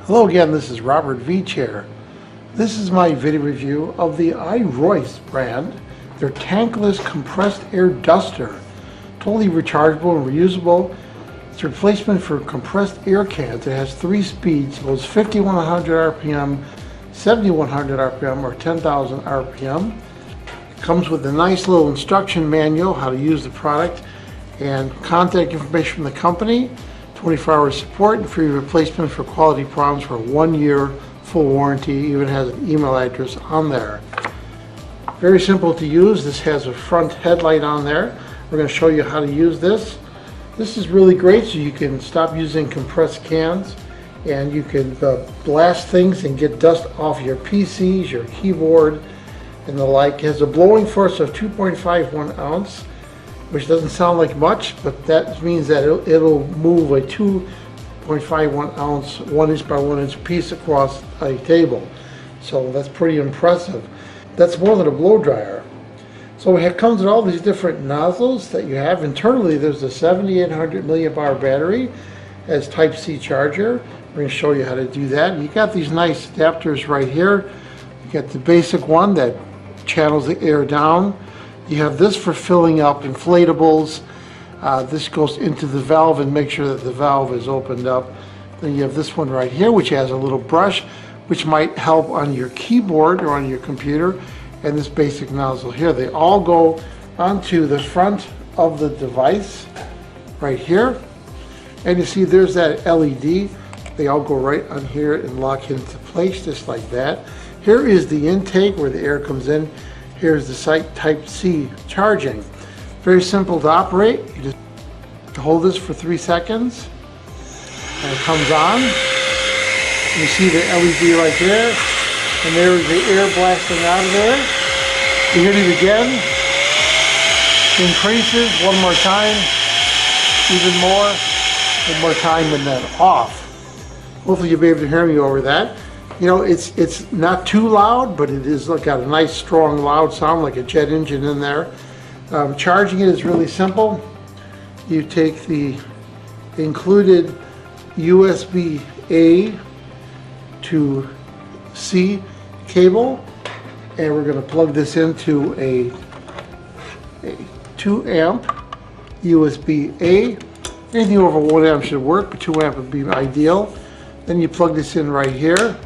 Hello again, this is Robert Veach here. This is my video review of the iRoyce brand, their tankless compressed air duster. Totally rechargeable and reusable. It's a replacement for compressed air cans. It has 3 speeds. It goes 5100 RPM, 7100 RPM, or 10,000 RPM. It comes with a nice little instruction manual how to use the product and contact information from the company. 24-hour support and free replacement for quality problems for 1 year full warranty. Even has an email address on there. Very simple to use. This has a front headlight on there. We're going to show you how to use this. This is really great, so you can stop using compressed cans and you can blast things and get dust off your PCs, your keyboard, and the like. It has a blowing force of 2.51 ounce. Which doesn't sound like much, but that means that it'll move a 2.51 ounce 1 inch by 1 inch piece across a table. So that's pretty impressive. That's more than a blow dryer. So it comes with all these different nozzles that you have. Internally there's a 7800 milliamp hour battery as Type-C charger. We're going to show you how to do that. You got these nice adapters right here. You got the basic one that channels the air down. You have this for filling up inflatables. This goes into the valve and make sure that the valve is opened up. Then you have this one right here, which has a little brush, which might help on your keyboard or on your computer. And this basic nozzle here. They all go onto the front of the device right here. And you see there's that LED. They all go right on here and lock into place just like that. Here is the intake where the air comes in. Here's the site Type-C charging. Very simple to operate. You just hold this for 3 seconds and it comes on. You see the LED right there, and there's the air blasting out of there. You hit it again, increases, one more time, even more, one more time, and then off. Hopefully you'll be able to hear me over that. You know, it's not too loud, but it is got a nice strong loud sound like a jet engine in there. Charging it is really simple. You take the included USB-A to C cable, and we're going to plug this into a 2 amp USB-A. Anything over 1 amp should work, but 2 amp would be ideal. Then you plug this in right here.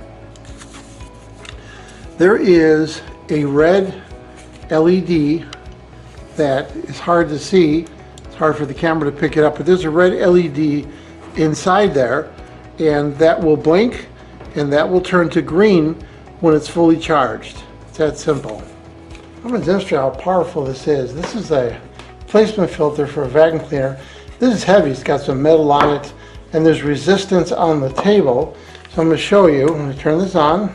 There is a red LED that is hard to see. It's hard for the camera to pick it up, but there's a red LED inside there, and that will blink and that will turn to green when it's fully charged. It's that simple. I'm going to demonstrate how powerful this is. This is a replacement filter for a vacuum cleaner. This is heavy. It's got some metal on it, and there's resistance on the table. So I'm going to show you. I'm going to turn this on.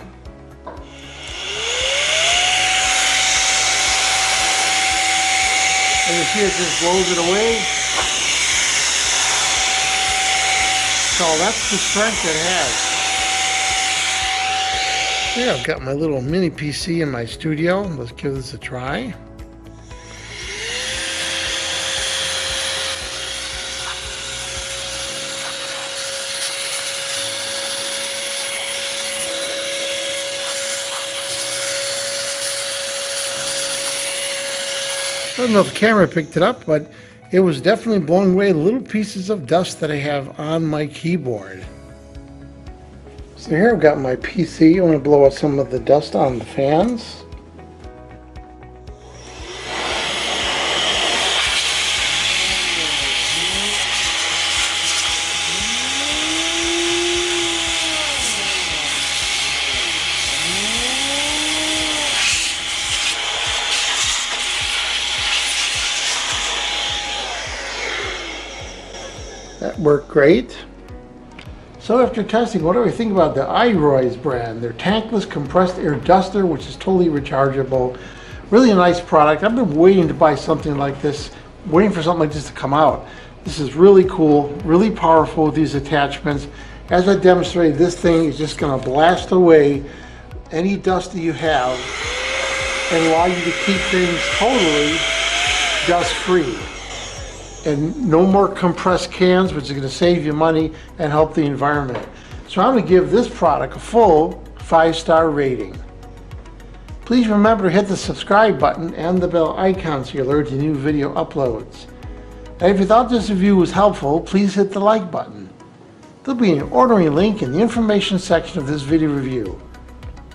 And you see it just blows it away. So that's the strength it has. Here I've got my little mini PC in my studio. Let's give this a try. I don't know if the camera picked it up, but it was definitely blowing away little pieces of dust that I have on my keyboard. So here I've got my PC. I want to blow out some of the dust on the fans. That worked great. So after testing, what do I think about the iRoyce brand? Their tankless compressed air duster, which is totally rechargeable. Really a nice product. I've been waiting to buy something like this, waiting for something like this to come out. This is really cool, really powerful with these attachments. As I demonstrated, this thing is just going to blast away any dust that you have and allow you to keep things totally dust-free. And no more compressed cans, which is going to save you money and help the environment. So I'm going to give this product a full 5-star rating. Please remember to hit the subscribe button and the bell icon so you're alerted to new video uploads. And if you thought this review was helpful, please hit the like button. There'll be an ordering link in the information section of this video review.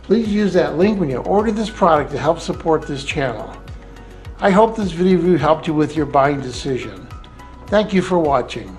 Please use that link when you order this product to help support this channel. I hope this video review helped you with your buying decision. Thank you for watching.